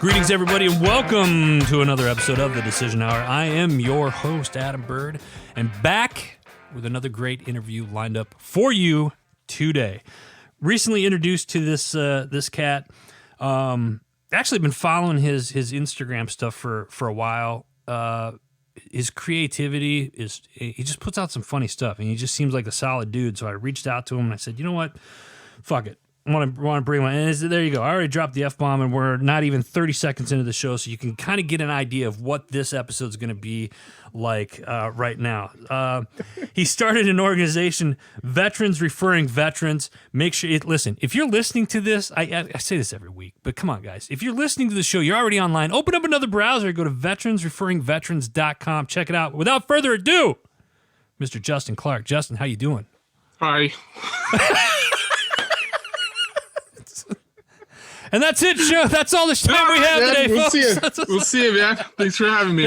Greetings, everybody, and welcome to another episode of The Decision Hour. I am your host, Adam Bird, and back with another great interview lined up for you today. Recently introduced to this cat. Actually been following his Instagram stuff for a while. His creativity he just puts out some funny stuff, and he just seems like a solid dude. So I reached out to him and I said, you know what? Fuck it. I want to bring him on. And there you go. I already dropped the F-bomb, and we're not even 30 seconds into the show, so you can kind of get an idea of what this episode is going to be like right now. He started an organization, Veterans Referring Veterans. Make sure, listen, if you're listening to this, I say this every week, but come on, guys. If you're listening to the show, you're already online. Open up another browser, go to veteransreferringveterans.com. Check it out. Without further ado, Mr. Justin Clark. Justin, how you doing? Hi. And that's it, show. That's all the time we have today, we'll folks. See you. We'll see you, man. Thanks for having me.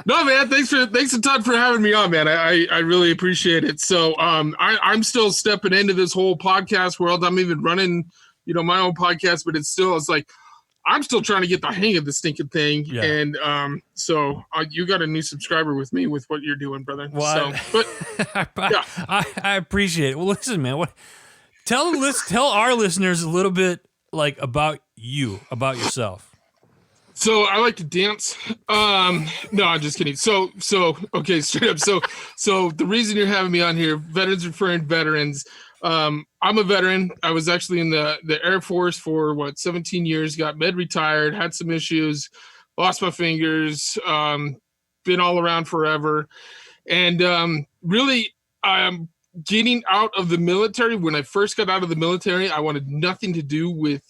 No, man. Thanks a ton for having me on, man. I really appreciate it. So, I'm still stepping into this whole podcast world. I'm even running, my own podcast, but it's like I'm still trying to get the hang of the stinking thing. Yeah. And so you got a new subscriber with me with what you're doing, brother. Well, but yeah. I appreciate it. Well, listen, man. Tell our listeners a little bit about yourself. So I like to dance. No, I'm just kidding. So okay, straight up. So the reason you're having me on here, Veterans Referring Veterans. I'm a veteran. I was actually in the Air Force for 17 years. Got med retired. Had some issues. Lost my fingers. Been all around forever, and really, getting out of the military. When I first got out of the military, I wanted nothing to do with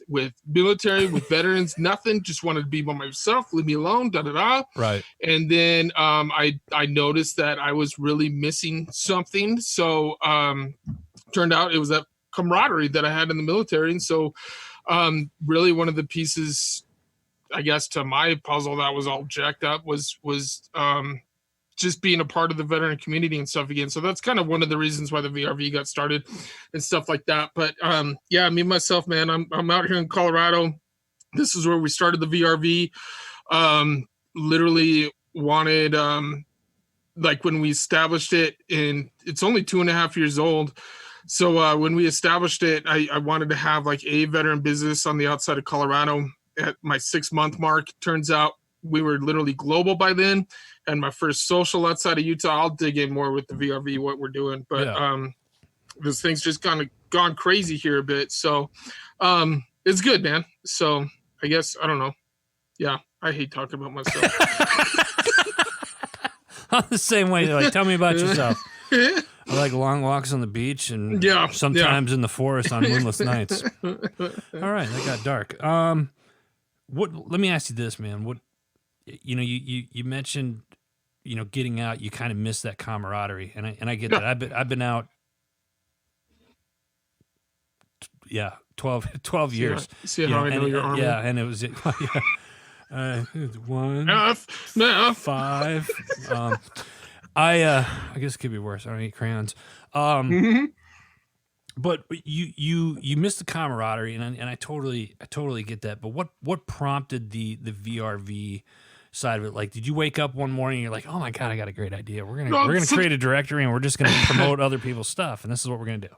military, with veterans, nothing. Just wanted to be by myself, leave me alone, da-da-da. Right. And then I noticed that I was really missing something. So turned out it was that camaraderie that I had in the military. And so really one of the pieces, I guess, to my puzzle that was all jacked up was just being a part of the veteran community and stuff again. So that's kind of one of the reasons why the VRV got started and stuff like that. But yeah, me myself, man, I'm out here in Colorado. This is where we started the VRV. Literally wanted, when we established it, and it's only 2.5 years old. So when we established it, I wanted to have a veteran business on the outside of Colorado. At my 6-month mark, turns out we were literally global by then. And my first social outside of Utah, I'll dig in more with the VRV, what we're doing. But this thing's just kind of gone crazy here a bit. So it's good, man. So I guess, I don't know. Yeah, I hate talking about myself. I'm the same way. Tell me about yourself. I like long walks on the beach and sometimes in the forest on moonless nights. All right, that got dark. Let me ask you this, man. You mentioned, getting out, you kind of miss that camaraderie, and I get that. I've been out, 12 years. See how I know your army? Yeah, and it was 1, 5. I guess it could be worse. I don't eat crayons. But you missed the camaraderie, and I totally get that. But what prompted the VRV side of it? Did you wake up one morning and you're like, oh my God, I got a great idea. We're gonna create a directory and we're just gonna promote other people's stuff, and this is what we're gonna do.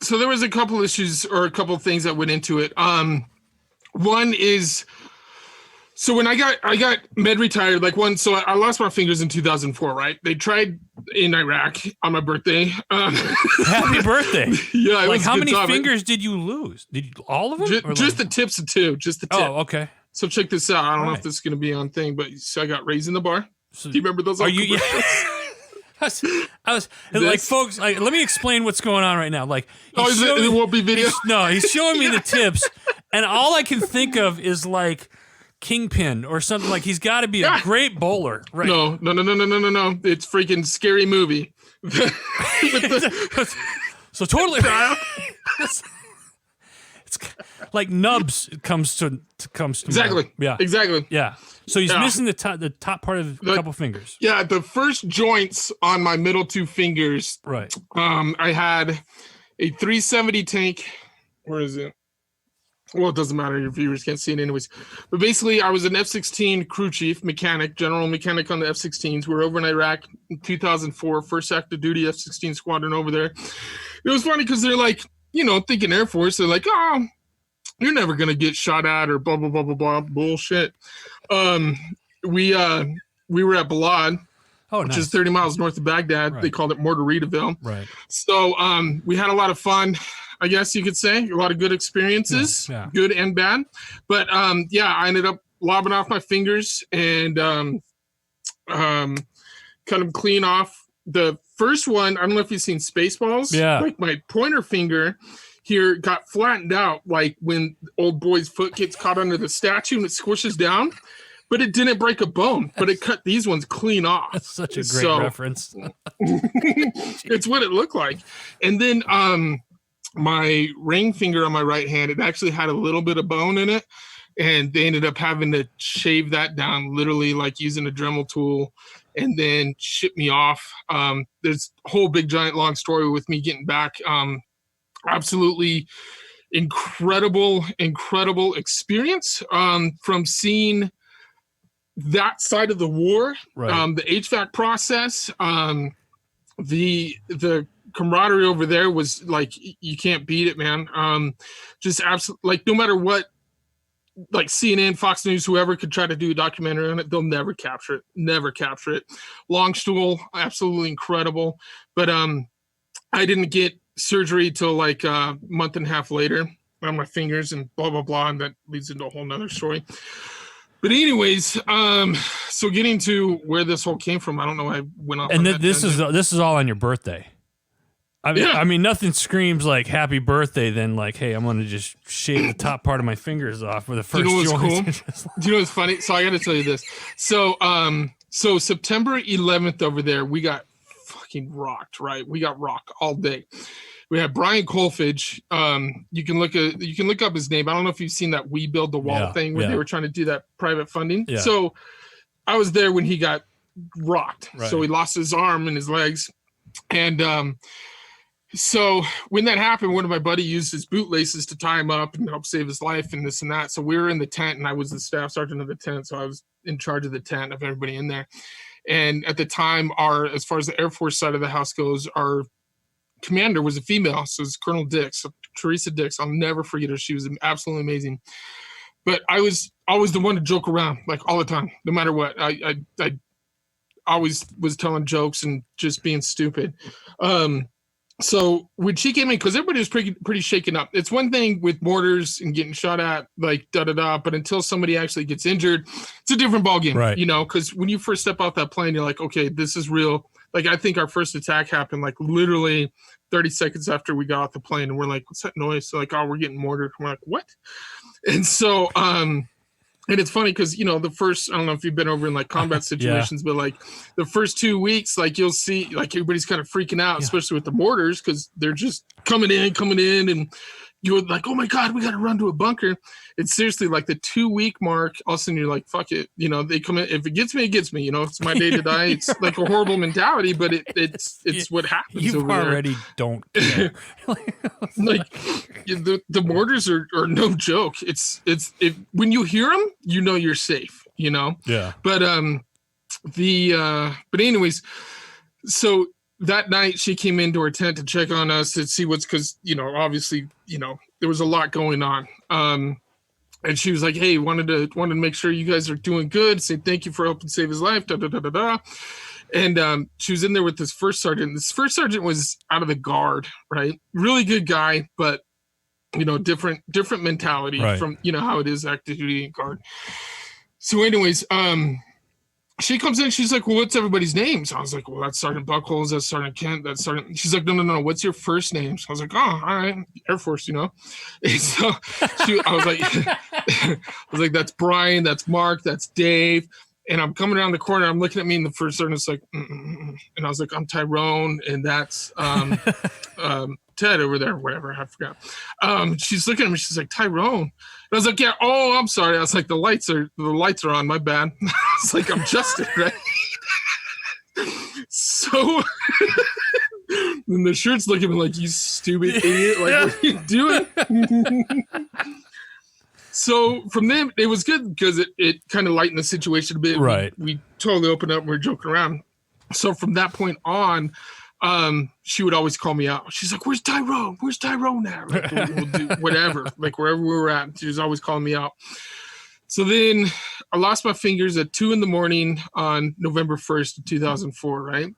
So there was a couple issues or a couple of things that went into it. One is, so when I got med retired, so I lost my fingers in 2004, right? They tried in Iraq on my birthday. Happy birthday. Yeah. It was how many fingers did you lose? Did you all of them? Just the tips of 2, just the tip. Oh, okay. So check this out. I don't know if this is going to be on thing, but so I got raising the bar. So, do you remember those? Are you? Yeah. I was folks. Let me explain what's going on right now. It won't be video. He's showing me the tips, and all I can think of is Kingpin or something. He's got to be a great bowler, right? No. It's freaking Scary Movie. So totally. It's like Nubs comes to exactly. Mind. Yeah, exactly. Yeah. So he's missing the top part of a couple fingers. Yeah, the first joints on my middle 2 fingers. Right. I had a 370 tank. Where is it? Well, it doesn't matter. Your viewers can't see it anyways. But basically, I was an F-16 crew chief, mechanic, general mechanic on the F-16s. We were over in Iraq in 2004, first active duty F-16 squadron over there. It was funny because they're like, thinking Air Force. They're like, oh, you're never going to get shot at or blah, blah, blah, blah, blah, bullshit. We were at Balad, which is 30 miles north of Baghdad. Right. They called it Mortaridaville. Right. So we had a lot of fun, I guess you could say, a lot of good experiences, good and bad. But I ended up lobbing off my fingers and kind of clean off the first one. I don't know if you've seen Spaceballs. Yeah. Like my pointer finger here got flattened out, like when old boy's foot gets caught under the statue and it squishes down. But it didn't break a bone, but it cut these ones clean off. That's such a great reference. It's what it looked like. And then my ring finger on my right hand, it actually had a little bit of bone in it. And they ended up having to shave that down, literally like using a Dremel tool, and then ship me off. There's a whole big, giant, long story with me getting back. Absolutely incredible experience from seeing that side of the war, right. The HVAC process, the camaraderie over there was like, you can't beat it, man. Just absolutely, like, no matter what, like CNN, Fox News, whoever could try to do a documentary on it, they'll never capture it. Long Stool, absolutely incredible. But I didn't get surgery till like a month and a half later on my fingers and blah, blah, blah. And that leads into a whole nother story. But anyways, so getting to where this whole came from, I don't know why I went off. And this is all on your birthday. I mean, nothing screams like happy birthday than like, hey, I'm going to just shave the top part of my fingers off for the first. Do you know what's cool? Do you know what's funny? So I got to tell you this. So September 11th over there, we got fucking rocked, right? We got rocked all day. We had Brian Colfage. You can look up his name. I don't know if you've seen that We Build the Wall thing where they were trying to do that private funding. Yeah. So I was there when he got rocked. Right. So he lost his arm and his legs. And so when that happened, one of my buddy used his bootlaces to tie him up and help save his life and this and that. So we were in the tent, and I was the staff sergeant of the tent. So I was in charge of the tent, of everybody in there. And at the time, as far as the Air Force side of the house goes, our commander was a female, so it's Colonel Dix, Teresa Dix. I'll never forget her. She was absolutely amazing. But I was always the one to joke around, like all the time, no matter what. I always was telling jokes and just being stupid. So when she came in, because everybody was pretty shaken up. It's one thing with mortars and getting shot at, like da-da-da, but until somebody actually gets injured, it's a different ballgame, right? Because when you first step off that plane, you're like, okay, this is real. Like, I think our first attack happened like literally 30 seconds after we got off the plane, and we're like, what's that noise? So like, oh, we're getting mortared. We're like, what? And so, and it's funny because, the first, I don't know if you've been over in like combat situations, but like the first 2 weeks, like you'll see like everybody's kind of freaking out, especially with the mortars, because they're just coming in, and you're like, oh my God, we got to run to a bunker. It's seriously like the 2 week mark. All of a sudden you're like, fuck it. They come in. If it gets me, it gets me. It's my day to die. It's like a horrible mentality, but it's what happens. You over already there. Don't care. Like the mortars are no joke. It's when you hear them, you're safe. Yeah. But but anyways, so that night she came into our tent to check on us to see because obviously there was a lot going on. And she was like, hey, wanted to make sure you guys are doing good, say thank you for helping save his life, da da da da da. And she was in there with this first sergeant. This first sergeant was out of the guard, right? Really good guy, but different mentality from how it is active duty and guard. So anyways, she comes in, she's like, well, what's everybody's names? I was like, well, that's Sergeant Buckholz, that's Sergeant Kent, that's Sergeant. She's like, no, what's your first name? So I was like, oh, all right, Air Force, And so I was like, that's Brian, that's Mark, that's Dave. And I'm coming around the corner, I'm looking at me, and the first sergeant's like, and I was like, I'm Tyrone, and that's Ted over there, whatever, I forgot. She's looking at me, she's like, Tyrone. And I was like, yeah, oh, I'm sorry. I was like, the lights are on, my bad. I was like, I'm Justin, right? So then the shirt's looking at me like, you stupid idiot. Like, what are you doing? So from them, it was good because it kind of lightened the situation a bit. Right. We totally opened up and we were joking around. So from that point on, she would always call me out. She's like, "Where's Tyrone? Where's Tyrone now?" Like, we'll do whatever, like wherever we were at. She was always calling me out. So then I lost my fingers at 2 a.m. on November 1st, 2004, right?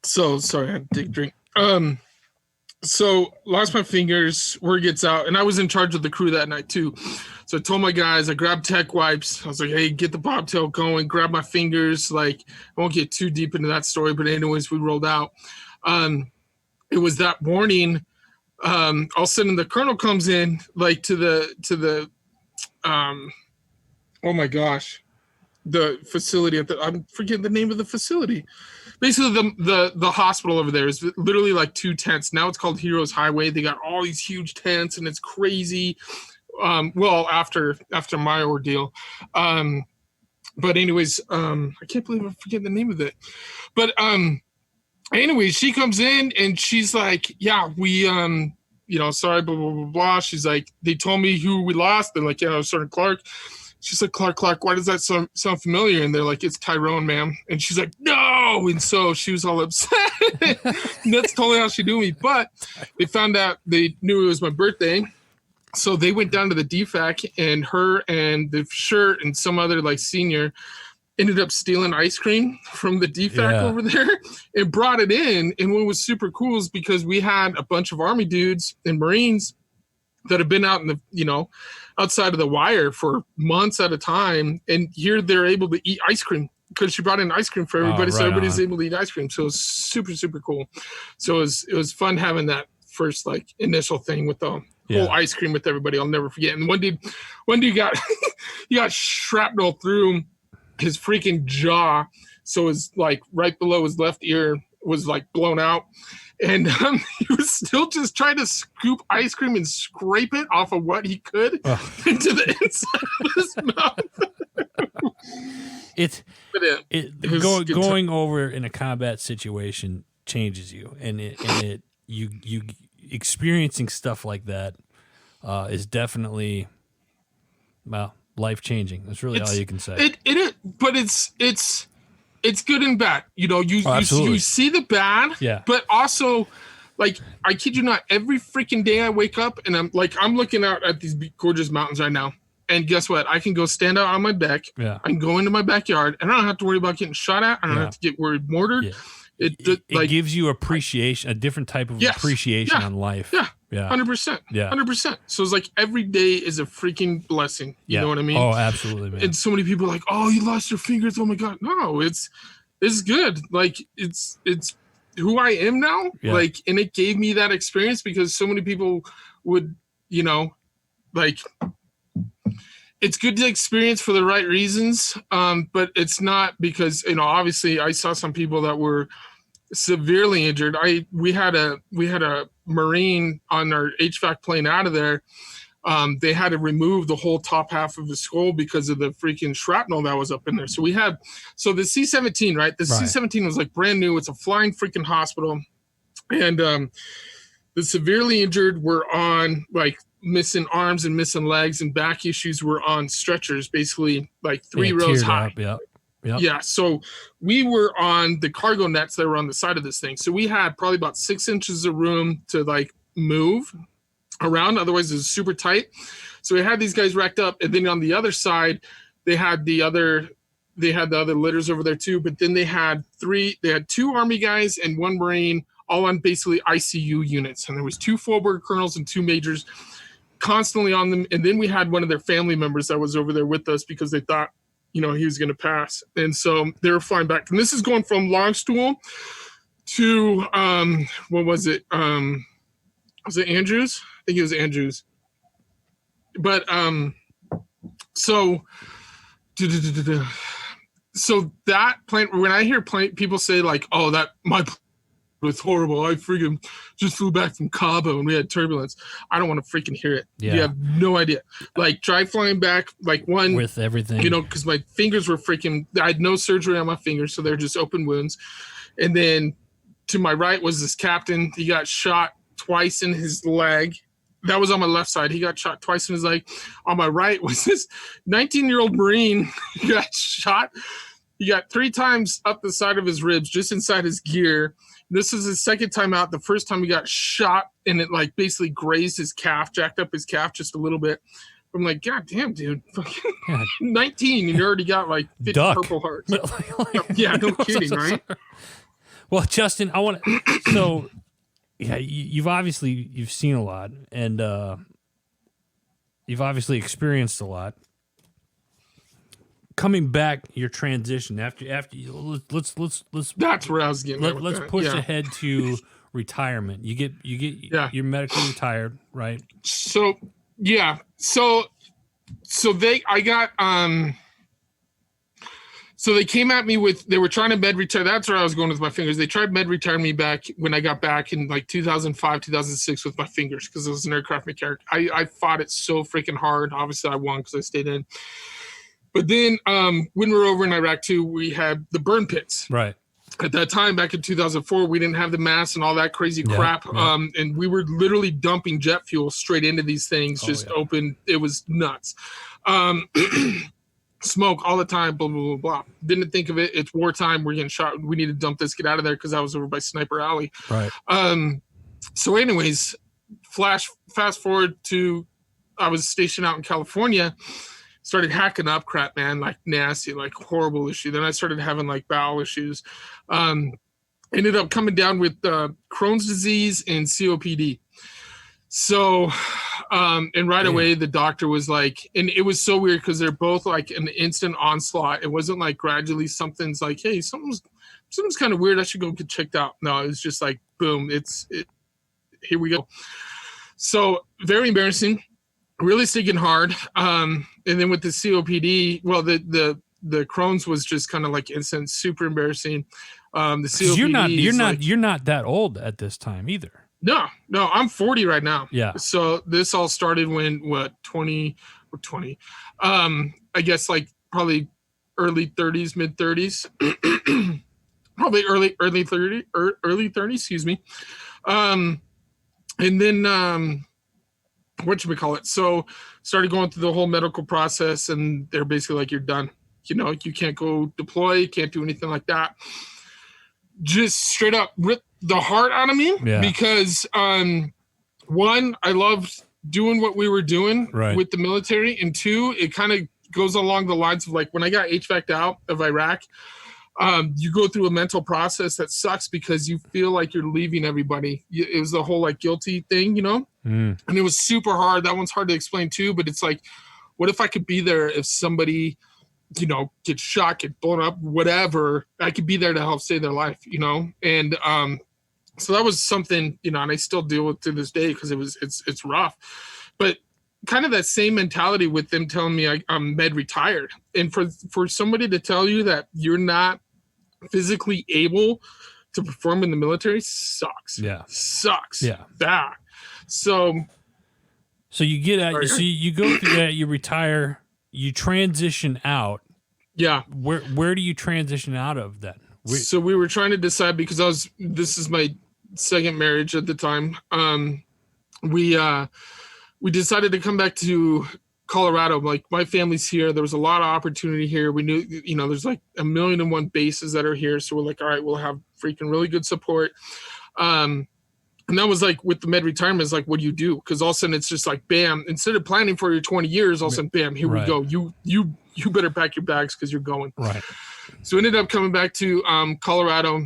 So sorry, I had to take a drink. So lost my fingers, word gets out, and I was in charge of the crew that night too. So I told my guys, I grabbed tech wipes. I was like, hey, get the bobtail going, grab my fingers. Like, I won't get too deep into that story, but anyways, we rolled out. It was that morning, all of a sudden the colonel comes in, like to the oh my gosh, the facility I'm forgetting the name of the facility. Basically, the hospital over there is literally like 2 tents. Now it's called Heroes Highway. They got all these huge tents, and it's crazy. Well, after my ordeal, but anyways, I can't believe I forget the name of it. But anyways, she comes in and she's like, "Yeah, we sorry, blah blah blah blah." She's like, "They told me who we lost." They're like, "Yeah, Sergeant Clark." She's like, Clark, why does that sound familiar? And they're like, "It's Tyrone, ma'am." And she's like, "No." And so she was all upset. That's totally how she knew me. But they found out, they knew it was my birthday. So they went down to the DFAC, and her and the shirt and some other like senior ended up stealing ice cream from the DFAC over there and brought it in. And what was super cool is because we had a bunch of Army dudes and Marines that have been out in the, outside of the wire for months at a time. And here they're able to eat ice cream because she brought in ice cream for everybody. So everybody's able to eat ice cream. So it was super, super cool. So it was fun having that first like initial thing with the whole ice cream with everybody. I'll never forget. And one dude got, he got shrapnel through his freaking jaw. So his like right below his left ear was like blown out. And he was still just trying to scoop ice cream and scrape it off of what he could into the inside of his mouth. Going over in a combat situation changes you, and you experiencing stuff like that is definitely life changing. That's really all you can say. But it's good and bad. You see the bad, but also, like, I kid you not, every freaking day I wake up and I'm looking out at these gorgeous mountains right now. And guess what? I can go stand out on my deck. Yeah. I can go into my backyard and I don't have to worry about getting shot at. I don't have to get worried mortared. Yeah. It gives you appreciation, a different type of appreciation on life. Yeah. Yeah. 100%. Yeah. 100%. So it's like every day is a freaking blessing. You know what I mean? Oh, absolutely, man. And so many people are like, "Oh, you lost your fingers. Oh my God." No, it's good. Like it's who I am now. Yeah. Like, and it gave me that experience because so many people would, like, it's good to experience for the right reasons. But it's not because, obviously I saw some people that were severely injured. We had a Marine on our HVAC plane out of there. They had to remove the whole top half of his skull because of the freaking shrapnel that was up in there. So the C-17, right? The C-17 was like brand new. It's a flying freaking hospital. And the severely injured were on like missing arms and missing legs, and back issues were on stretchers, basically like 3 rows high. Yep. Yeah, so we were on the cargo nets that were on the side of this thing. So we had probably about 6 inches of room to like move around. Otherwise, it was super tight. So we had these guys racked up, and then on the other side, they had the other litters over there too. But then they had 2 Army guys and 1 Marine, all on basically ICU units, and there was 2 full-bird colonels and 2 majors constantly on them. And then we had one of their family members that was over there with us because they thought, he was going to pass. And so they were flying back. And this is going from Longstool to, what was it? Was it Andrews? I think it was Andrews. But, so that plane, when I hear people say like, "Oh, that my was horrible. I freaking just flew back from Cabo and we had turbulence." I don't want to freaking hear it. Yeah. You have no idea. Like, try flying back, like, one with everything, because my fingers were freaking, I had no surgery on my fingers, so they're just open wounds. And then to my right was this captain. He got shot twice in his leg, that was on my left side. He got shot twice in his leg. On my right was this 19-year-old Marine who got shot. He got 3 times up the side of his ribs, just inside his gear. This is his second time out. The first time he got shot and it like basically grazed his calf, jacked up his calf just a little bit. I'm like, God damn, dude. Yeah. 19 and you already got like 50 Duck. Purple Hearts. Yeah, no kidding, right? Well, Justin, I want to. So, yeah, you've seen a lot, and you've obviously experienced a lot. Coming back, your transition after let's That's where I was getting. let's push ahead to retirement. You get you're medically retired, right? So yeah, so they came at me with, they were trying to med retire. That's where I was going with my fingers. They tried med retire me back when I got back in like 2005, 2006 with my fingers because it was an aircraft mechanic. I fought it so freaking hard. Obviously, I won because I stayed in. But then when we were over in Iraq too, we had the burn pits. Right. At that time, back in 2004, we didn't have the masks and all that crazy crap. Yeah. And we were literally dumping jet fuel straight into these things, open. It was nuts. Smoke all the time, blah, blah, blah, blah. Didn't think of it. It's wartime. We're getting shot. We need to dump this, get out of there, because I was over by Sniper Alley. Right. So anyways, fast forward to, I was stationed out in California, started hacking up crap, man, like nasty, like horrible issue. Then I started having like bowel issues. Ended up coming down with Crohn's disease and COPD. So, and right away the doctor was like, and it was so weird because they're both like an instant onslaught. It wasn't like gradually something's like, hey, something's kind of weird. I should go get checked out. No, it was just like, boom, here we go. So very embarrassing, really sticking hard. And then with the COPD, well, the Crohn's was just kind of like instant, super embarrassing. The COPD you're not that old at this time either. No, I'm 40 right now. Yeah. So this all started when 20 or 20? I guess like probably early 30s, mid 30s, probably early 30s, excuse me. And then whatchamacallit? So started going through the whole medical process, and they're basically like, you're done. You know, you can't go deploy, you can't do anything like that. Just straight up ripped the heart out of me because one, I loved doing what we were doing with the military, and two, it kind of goes along the lines of like when I got HVAC'd out of Iraq, you go through a mental process that sucks because you feel like you're leaving everybody. It was the whole like guilty thing, you know, and it was super hard. That one's hard to explain too, but it's like, what if I could be there if somebody, you know, get shot, get blown up, whatever, I could be there to help save their life, you know? And so that was something, you know, and I still deal with to this day because it's rough. But kind of that same mentality with them telling me I'm med retired. And for somebody to tell you that you're not physically able to perform in the military sucks. Yeah. Sucks. Yeah. Bad. So you get out, so you go through that, you retire, you transition out. Yeah. Where do you transition out of then? So we were trying to decide because this is my second marriage at the time. We decided to come back to Colorado. Like my family's here. There was a lot of opportunity here. We knew, you know, there's like 1,000,001 bases that are here. So we're like, all right, we'll have freaking really good support. And that was like with the med retirement is like, what do you do? Because all of a sudden it's just like, bam, instead of planning for your 20 years, all of a sudden, bam, here we go. You better pack your bags because you're going. Right. So ended up coming back to Colorado.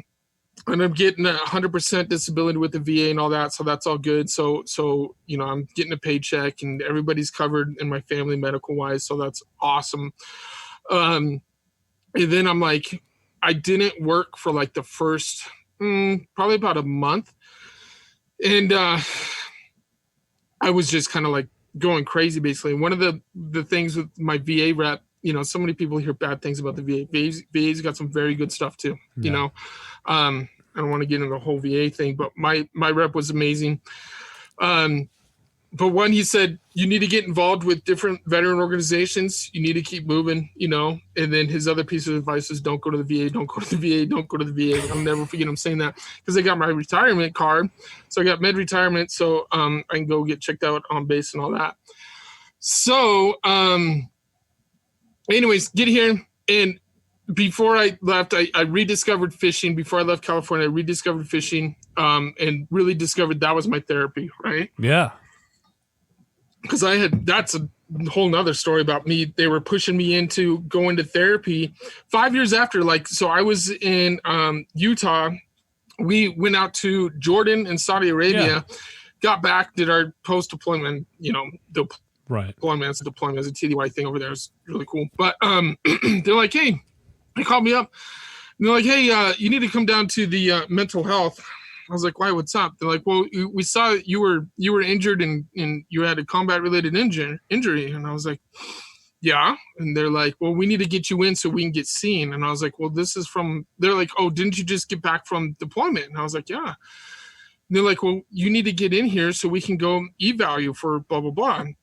Ended up getting 100% disability with the VA and all that. So that's all good. So, you know, I'm getting a paycheck and everybody's covered in my family medical wise. So that's awesome. And then I'm like, I didn't work for like the first, probably about a month. And I was just kind of like going crazy, basically. And one of the things with my VA rep, you know, so many people hear bad things about the VA. VA's got some very good stuff too, you know. I don't want to get into the whole VA thing, but my rep was amazing. but one, he said, you need to get involved with different veteran organizations. You need to keep moving, you know. And then his other piece of advice is don't go to the VA, don't go to the VA, don't go to the VA. I'll never forget him saying that because I got my retirement card. So I got med retirement. So I can go get checked out on base and all that. So anyways, get here. And before I left, I rediscovered fishing. Before I left California, I rediscovered fishing and really discovered that was my therapy, right? Yeah. Because that's a whole nother story about me. They were pushing me into going to therapy 5 years after. Like, so I was in Utah. We went out to Jordan and Saudi Arabia, got back, did our post-deployment, you know, deployment as a TDY thing over there. It's really cool. But they're like, hey, they called me up. And they're like, hey, you need to come down to the mental health. I was like, why, what's up? They're like, well, we saw you were injured and you had a combat related injury. And I was like, yeah. And they're like, well, we need to get you in so we can get seen. And I was like, well, they're like, oh, didn't you just get back from deployment? And I was like, yeah. And they're like, well, you need to get in here so we can go eval you for blah, blah, blah. And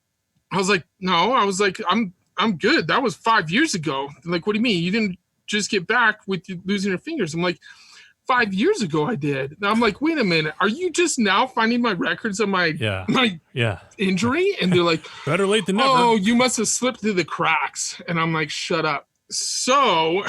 I was like, no, I was like, I'm good. That was 5 years ago. They're like, what do you mean? You didn't just get back with you losing your fingers? I'm like, 5 years ago I did. And I'm like, wait a minute, are you just now finding my records of my injury? And they're like, better late than never. Oh, you must have slipped through the cracks. And I'm like, shut up. So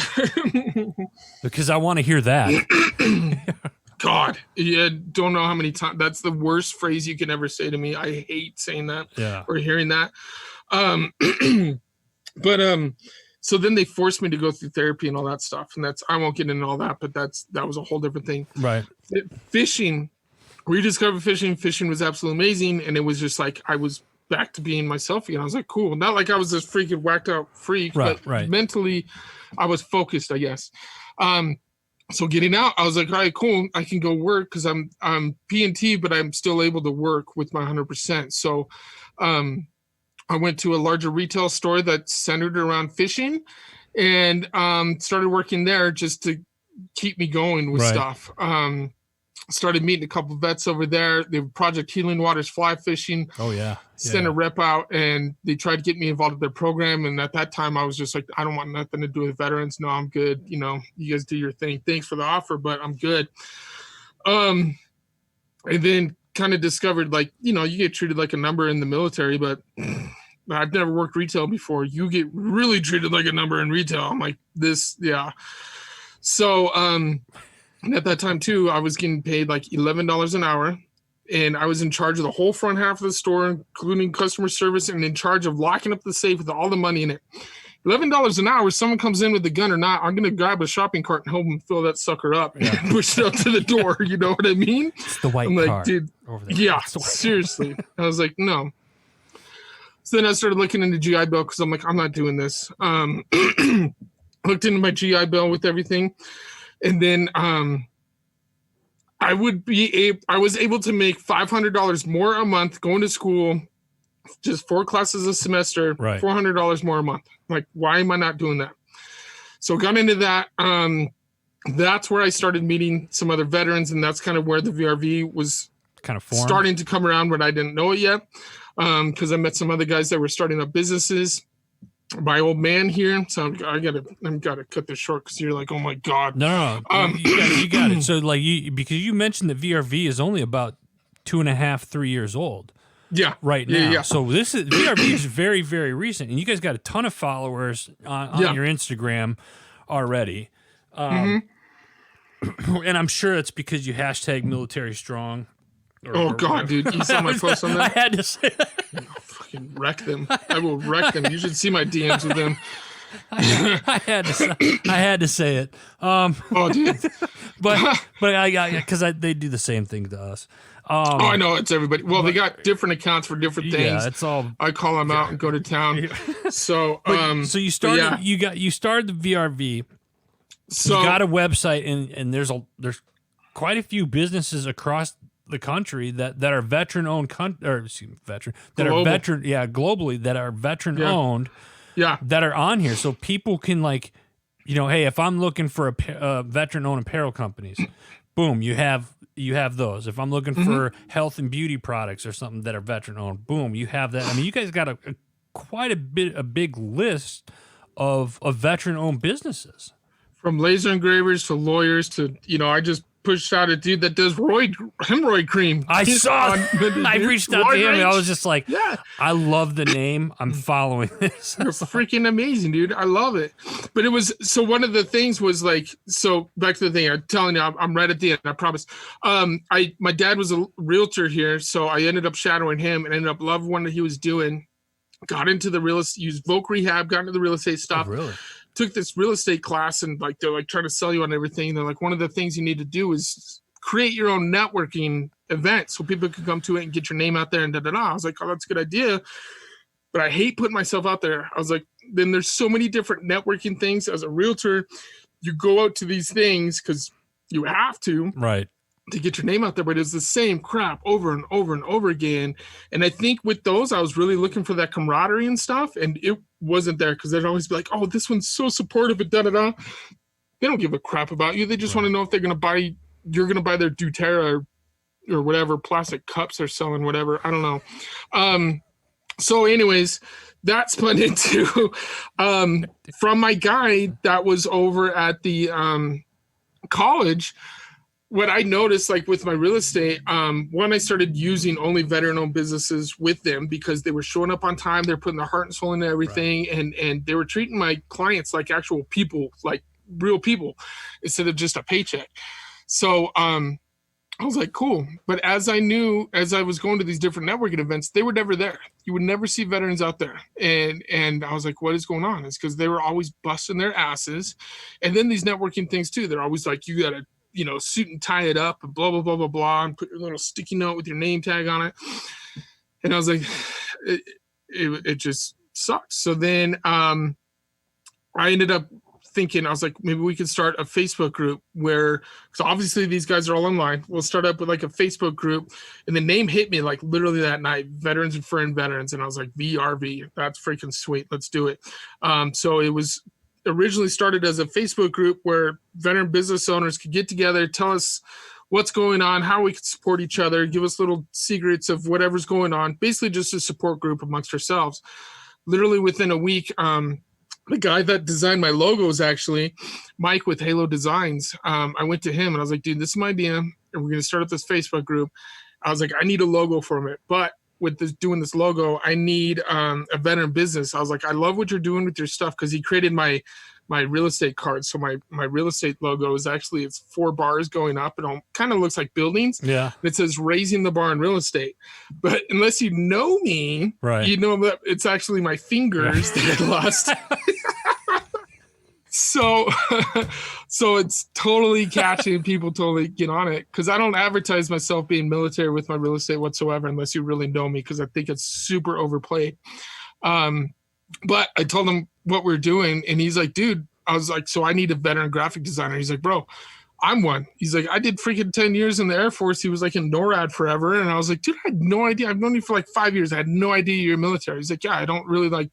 because I want to hear that. God, yeah, don't know how many times. That's the worst phrase you can ever say to me. I hate saying that or hearing that. So then they forced me to go through therapy and all that stuff. And I won't get into all that, but that was a whole different thing. Right. Fishing, rediscovered fishing. Fishing was absolutely amazing. And it was just like, I was back to being myself again. I was like, cool. Not like I was this freaking whacked out freak, but mentally I was focused, I guess. So getting out, I was like, all right, cool. I can go work because I'm P&T, but I'm still able to work with my 100%. So, I went to a larger retail store that's centered around fishing and started working there just to keep me going with stuff. Started meeting a couple of vets over there. They were Project Healing Waters fly fishing. Oh, yeah. Sent a rep out and they tried to get me involved with their program. And at that time, I was just like, I don't want nothing to do with veterans. No, I'm good. You know, you guys do your thing. Thanks for the offer, but I'm good. And then kind of discovered, like, you know, you get treated like a number in the military, but I've never worked retail before. You get really treated like a number in retail. I'm like, this, yeah. So, and at that time too, I was getting paid like $11 an hour, and I was in charge of the whole front half of the store, including customer service, and in charge of locking up the safe with all the money in it. $11 an hour, someone comes in with a gun or not, I'm going to grab a shopping cart and help them fill that sucker up and push it up to the door. You know what I mean? It's the white I'm like, car. dude, over there. yeah, seriously. I was like, no. So then I started looking into GI Bill because I'm like, I'm not doing this. Looked into my GI Bill with everything. And then I was able to make $500 more a month going to school, just 4 classes a semester, $400 more a month. Like, why am I not doing that? So got into that. That's where I started meeting some other veterans, and that's kind of where the VRV was kind of formed. Starting to come around, but I didn't know it yet. Because I met some other guys that were starting up businesses. My old man here, so I'm gotta cut this short because you're like, oh my god. No, you got it. So like because you mentioned that VRV is only about 2.5, 3 years old. Yeah, right now. Yeah. So VRV is very, very recent, and you guys got a ton of followers on your Instagram already. And I'm sure it's because you hashtag military strong. God, dude. You saw my post on that? I had to say that. I'll fucking wreck them. I will wreck them. You should see my DMs with them. I had to say it. Dude. But because they do the same thing to us. I know, it's everybody. Well, they got different accounts for different things. Yeah, it's all. I call them out and go to town. So, so you started. You started the VRV. So you got a website, and there's quite a few businesses across the country that are veteran owned globally that are veteran owned that are on here, so people can, like, you know, hey, if I'm looking for a veteran owned apparel companies, boom, you have you have those. If I'm looking for health and beauty products or something that are veteran owned, boom, you have that. I mean, you guys got quite a big list of veteran owned businesses. From laser engravers to lawyers to, I just pushed out a dude that does hemorrhoid cream. I saw. I reached out to him and I was just like, yeah, I love the name. I'm following this. You're freaking amazing, dude. I love it. But it was, so one of the things was like, so back to the thing, I'm telling you, I'm right at the end, I promise. My dad was a realtor here, so I ended up shadowing him and ended up loving what he was doing. Got into the real estate, used Voc Rehab, got into the real estate stuff. Oh, really? Took this real estate class and like they're like trying to sell you on everything. And they're like, one of the things you need to do is create your own networking event so people can come to it and get your name out there and da-da-da. I was like, oh, that's a good idea. But I hate putting myself out there. I was like, then there's so many different networking things. As a realtor, you go out to these things because you have to. Right. To get your name out there, but it's the same crap over and over and over again. And I think with those, I was really looking for that camaraderie and stuff, and it wasn't there because they'd always be like, "Oh, this one's so supportive," and da da da. They don't give a crap about you. They just want to know if you're gonna buy their doTERRA or whatever plastic cups they're selling, whatever. I don't know. So, anyways, that spun into from my guy that was over at the college. What I noticed, like with my real estate, one, I started using only veteran-owned businesses with them because they were showing up on time. They're putting their heart and soul into everything, right. and they were treating my clients like actual people, like real people, instead of just a paycheck. So I was like, cool. But as I was going to these different networking events, they were never there. You would never see veterans out there. And I was like, what is going on? It's because they were always busting their asses. And then these networking things too, they're always like, you got to, suit and tie it up and blah, blah, blah, blah, blah, and put your little sticky note with your name tag on it. And I was like, it just sucked. So then I ended up thinking, I was like, maybe we could start a Facebook group where, because obviously these guys are all online. We'll start up with like a Facebook group. And the name hit me like literally that night, Veterans Referring Veterans. And I was like, VRV, that's freaking sweet. Let's do it. So it was originally started as a Facebook group where veteran business owners could get together, tell us what's going on, how we can support each other, give us little secrets of whatever's going on, basically just a support group amongst ourselves. Literally within a week, the guy that designed my logos, actually, Mike with Halo Designs, I went to him and I was like, dude, this is my idea, and we're going to start up this Facebook group. I was like, I need a logo from it, but with doing this logo, I need a veteran business. I was like, I love what you're doing with your stuff, because he created my real estate card. So my real estate logo is actually, it's 4 bars going up. It kind of looks like buildings. Yeah. It says raising the bar in real estate. But unless you know me, right, you know that it's actually my fingers that I lost. So it's totally catchy and people totally get on it, because I don't advertise myself being military with my real estate whatsoever unless you really know me, because I think it's super overplayed. But I told him what we're doing, and he's like, dude, I was like, so I need a veteran graphic designer. He's like, bro, I'm one. He's like, I did freaking 10 years in the Air Force. He was like in NORAD forever. And I was like, dude, I had no idea. I've known you for like 5 years. I had no idea you're military. He's like, yeah, I don't really like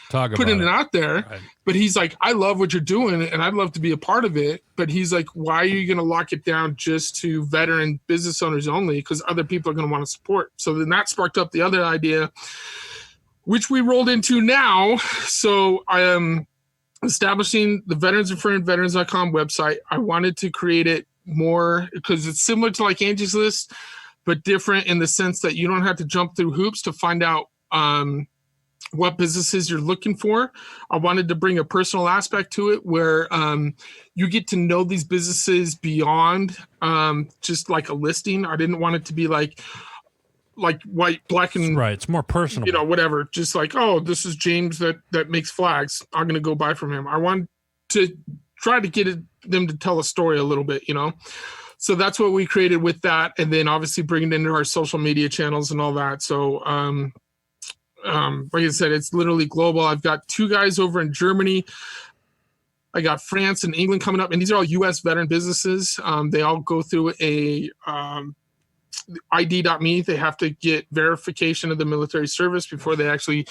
putting it out there. Right. But he's like, I love what you're doing and I'd love to be a part of it. But he's like, why are you going to lock it down just to veteran business owners only? Because other people are going to want to support. So then that sparked up the other idea, which we rolled into now. So I am establishing the veteransreferringveterans.com website. I wanted to create it more because it's similar to like Angie's List, but different in the sense that you don't have to jump through hoops to find out what businesses you're looking for. I wanted to bring a personal aspect to it where you get to know these businesses beyond just like a listing. I didn't want it to be like white, black, and right. It's more personal, whatever. Just like, oh, this is James that makes flags. I'm going to go buy from him. I want to try to get them to tell a story a little bit, So that's what we created with that. And then obviously bring it into our social media channels and all that. So, like I said, it's literally global. I've got 2 guys over in Germany. I got France and England coming up, and these are all U.S. veteran businesses. They all go through a ID.me. They have to get verification of the military service before they actually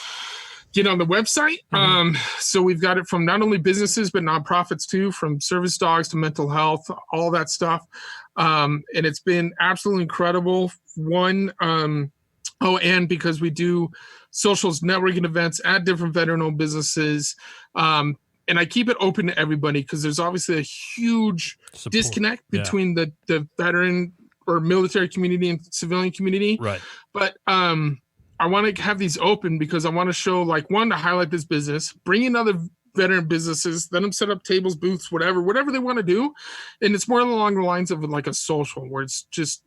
get on the website. Mm-hmm. So we've got it from not only businesses, but nonprofits too, from service dogs to mental health, all that stuff. And it's been absolutely incredible. And because we do socials, networking events at different veteran-owned businesses, and I keep it open to everybody because there's obviously a huge disconnect between the veteran or military community and civilian community. Right. But I want to have these open because I want to show, like, one, to highlight this business, bring in other veteran businesses, let them set up tables, booths, whatever they want to do. And it's more along the lines of like a social where it's just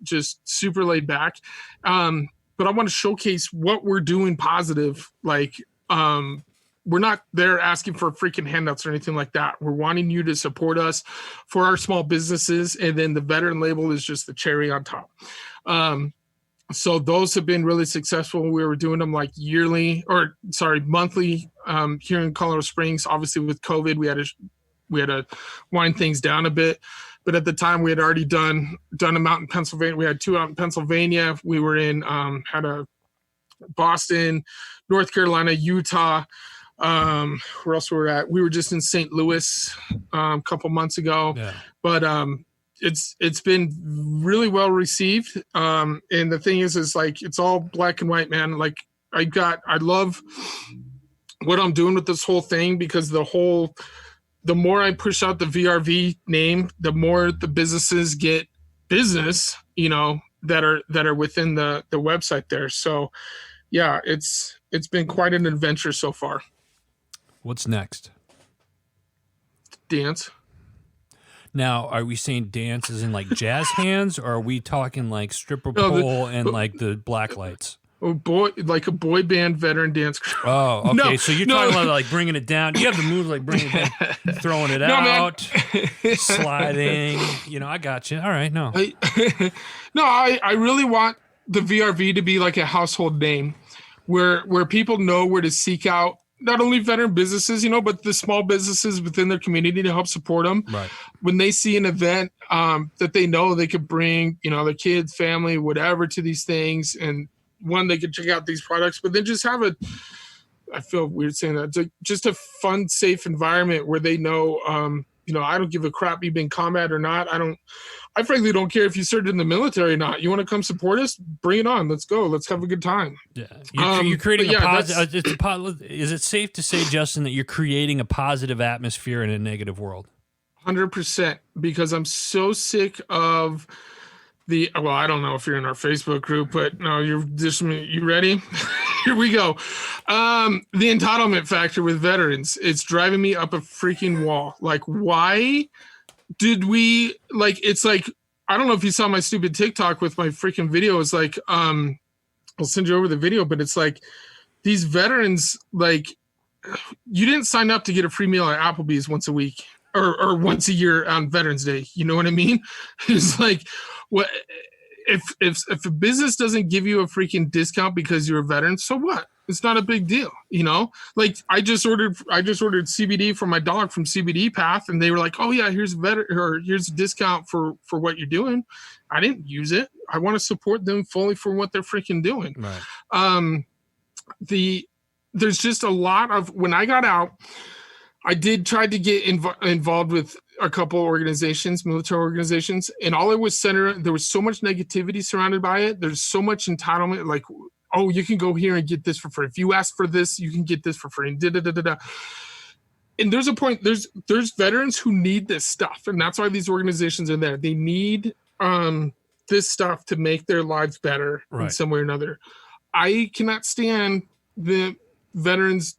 super laid back. But I want to showcase what we're doing positive. Like, we're not there asking for freaking handouts or anything like that. We're wanting you to support us for our small businesses. And then the veteran label is just the cherry on top. So those have been really successful. We were doing them like monthly here in Colorado Springs. Obviously with COVID, we had to wind things down a bit. But at the time, we had already done them out in Pennsylvania. We had 2 out in Pennsylvania. We were in had a Boston, North Carolina, Utah. Where else were we at? We were just in St. Louis a couple months ago. Yeah. But it's been really well received. And the thing is like it's all black and white, man. Like I love what I'm doing with this whole thing because the more I push out the VRV name, the more the businesses get business, that are within the website there. So yeah, it's been quite an adventure so far. What's next? Dance. Now, are we saying dance as in like jazz hands, or are we talking like stripper pole and like the black lights? Like a boy band veteran dance crew. Oh, okay. No, so you're talking about like bringing it down. You have the moves like bringing it down, throwing it out, sliding. I got you. All right, no. I really want the VRV to be like a household name where people know where to seek out not only veteran businesses, but the small businesses within their community to help support them. Right. When they see an event that they know they could bring, their kids, family, whatever to these things, and one, they could check out these products, but then just have I feel weird saying that, just a fun, safe environment where they know, I don't give a crap you've been in combat or not. I frankly don't care if you served in the military or not. You want to come support us? Bring it on. Let's go. Let's have a good time. Yeah. You're creating a positive. Is it safe to say, Justin, that you're creating a positive atmosphere in a negative world? 100%, because I'm so sick of I don't know if you're in our Facebook group, but no, you ready? Here we go. The entitlement factor with veterans, it's driving me up a freaking wall. Like, why did we it's like, I don't know if you saw my stupid TikTok with my freaking video. It's like, I'll send you over the video, but it's like these veterans, like, you didn't sign up to get a free meal at Applebee's once a week or once a year on Veterans Day. You know what I mean? It's like, what if a business doesn't give you a freaking discount because you're a veteran, so what? It's not a big deal, Like I just ordered CBD for my dog from CBD Path, and they were like, "Oh yeah, here's a discount for what you're doing." I didn't use it. I want to support them fully for what they're freaking doing. Right. There's just a lot of, when I got out, I did try to get involved with a couple organizations, military organizations, and all it was centered, there was so much negativity surrounded by it. There's so much entitlement, like, oh, you can go here and get this for free. If you ask for this, you can get this for free. And And there's a point, there's veterans who need this stuff, and that's why these organizations are there. They need this stuff to make their lives better in some way or another. I cannot stand the veterans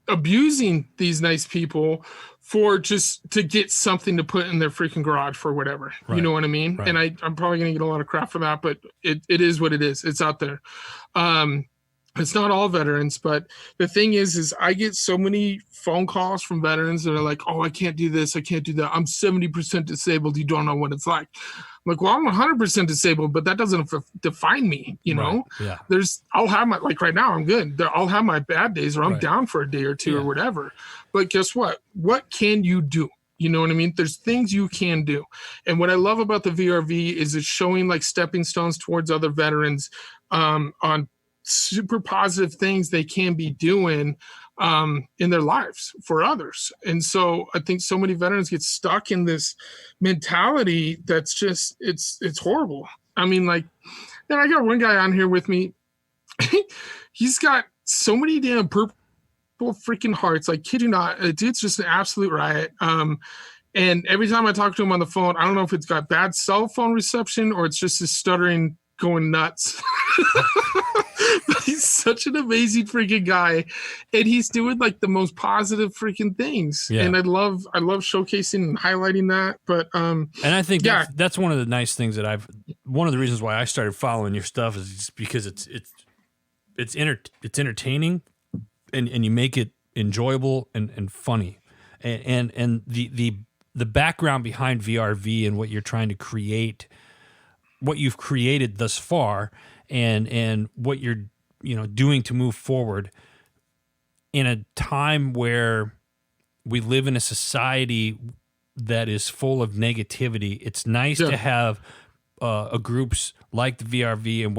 abusing these nice people for just to get something to put in their freaking garage for whatever. Right. You know what I mean? Right. And I'm probably going to get a lot of crap for that, but it is what it is. It's out there. It's not all veterans, but the thing is I get so many phone calls from veterans that are like, oh, I can't do this. I can't do that. I'm 70% disabled. You don't know what it's like. I'm like, well, I'm 100% disabled, but that doesn't define me. You know, yeah. I'll have my, like right now I'm good. I'll have my bad days or I'm down for a day or two or whatever. But guess what? What can you do? You know what I mean? There's things you can do. And what I love about the VRV is it's showing like stepping stones towards other veterans on super positive things they can be doing in their lives for others. And so I think so many veterans get stuck in this mentality that's just, it's horrible. I mean, like, and I got one guy on here with me. He's got so many damn purple freaking hearts. Like, kid you not, dude's just an absolute riot. And every time I talk to him on the phone, I don't know if it's got bad cell phone reception or it's just his stuttering going nuts. But he's such an amazing freaking guy, and he's doing like the most positive freaking things. Yeah. And I love showcasing and highlighting that. But and I think that's one of the nice things that one of the reasons why I started following your stuff is just because it's entertaining, and you make it enjoyable and funny, and the background behind VRV and what you're trying to create, what you've created thus far, and what you're doing to move forward in a time where we live in a society that is full of negativity. It's nice to have groups like the VRV and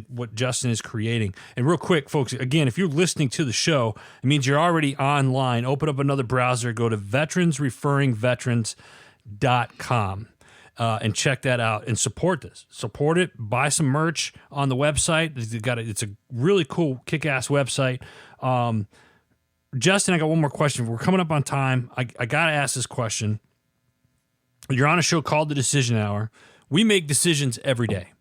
what Justin is creating. And real quick, folks, again, if you're listening to the show, it means you're already online. Open up another browser, go to veteransreferringveterans.com. And check that out and support this. Support it. Buy some merch on the website. It's a really cool, kick-ass website. Justin, I got one more question. We're coming up on time. I got to ask this question. You're on a show called The Decision Hour. We make decisions every day.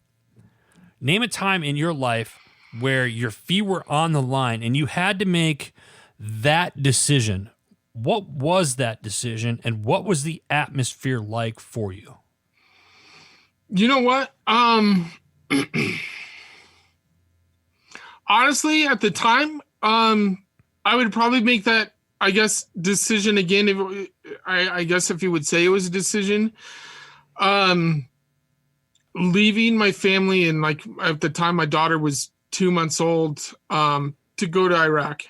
Name a time in your life where your feet were on the line and you had to make that decision. What was that decision, and what was the atmosphere like for you? You know what? Honestly, at the time, I would probably make that, I guess, decision again. I guess if you would say it was a decision, leaving my family, and like at the time my daughter was 2 months old, to go to Iraq.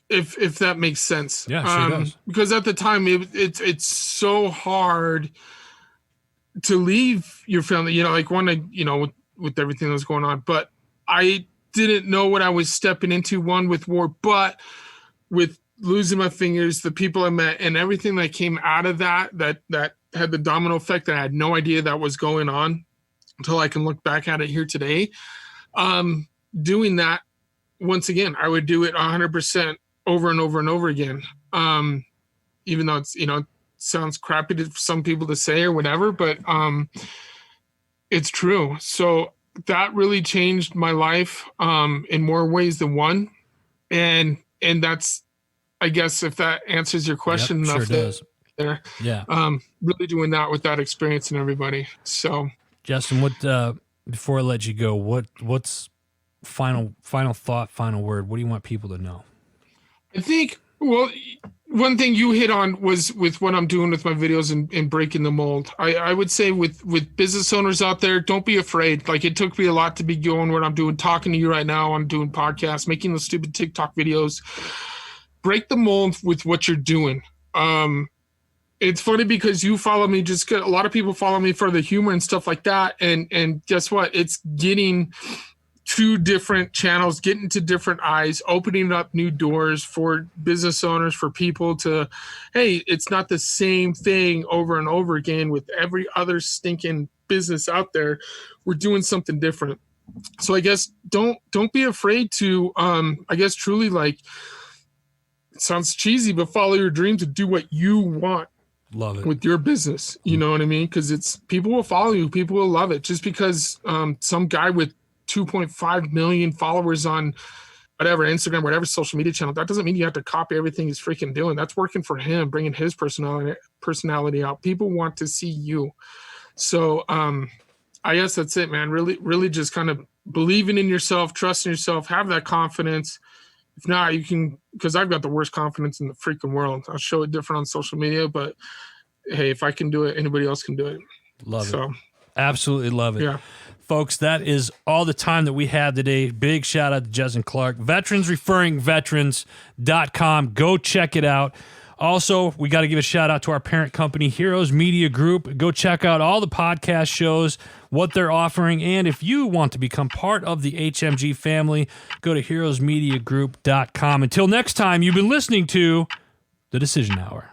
If that makes sense. Yeah, sure does. Because at the time it's so hard to leave your family, like with everything that was going on. But I didn't know what I was stepping into, one, with war, but with losing my fingers, the people I met, and everything that came out of that had the domino effect that I had no idea that was going on until I can look back at it here today. Doing that, once again, I would do it 100% over and over and over again. Even though it's, sounds crappy to some people to say or whatever, but it's true. So that really changed my life in more ways than one. And that's, I guess, if that answers your question enough, sure does. There. Yeah. Really doing that with that experience and everybody. So Justin, what before I let you go, what's final thought, final word? What do you want people to know? I think, well, one thing you hit on was with what I'm doing with my videos and breaking the mold. I would say with business owners out there, don't be afraid. Like, it took me a lot to be doing what I'm doing, talking to you right now. I'm doing podcasts, making those stupid TikTok videos. Break the mold with what you're doing. It's funny because you follow me, a lot of people follow me for the humor and stuff like that. And guess what? It's getting to different channels, getting to different eyes, opening up new doors for business owners, for people to, hey, it's not the same thing over and over again with every other stinking business out there. We're doing something different. So I guess don't be afraid to, I guess, truly, like, it sounds cheesy, but follow your dreams and do what you want. Love it. With your business. You know what I mean? Because people will follow you. People will love it. Just because some guy with 2.5 million followers on whatever, Instagram, whatever social media channel, that doesn't mean you have to copy everything he's freaking doing. That's working for him, bringing his personality out. People want to see you. So I guess that's it, man. Really, really just kind of believing in yourself, trusting yourself, have that confidence. If not, you can, because I've got the worst confidence in the freaking world. I'll show it different on social media, but hey, if I can do it, anybody else can do it. Love it. Absolutely love it. Yeah. Folks, that is all the time that we have today. Big shout out to Justin Clark. Veteransreferringveterans.com. Go check it out. Also, we got to give a shout out to our parent company, Heroes Media Group. Go check out all the podcast shows. what they're offering. And if you want to become part of the HMG family, go to heroesmediagroup.com. Until next time, you've been listening to The Decision Hour.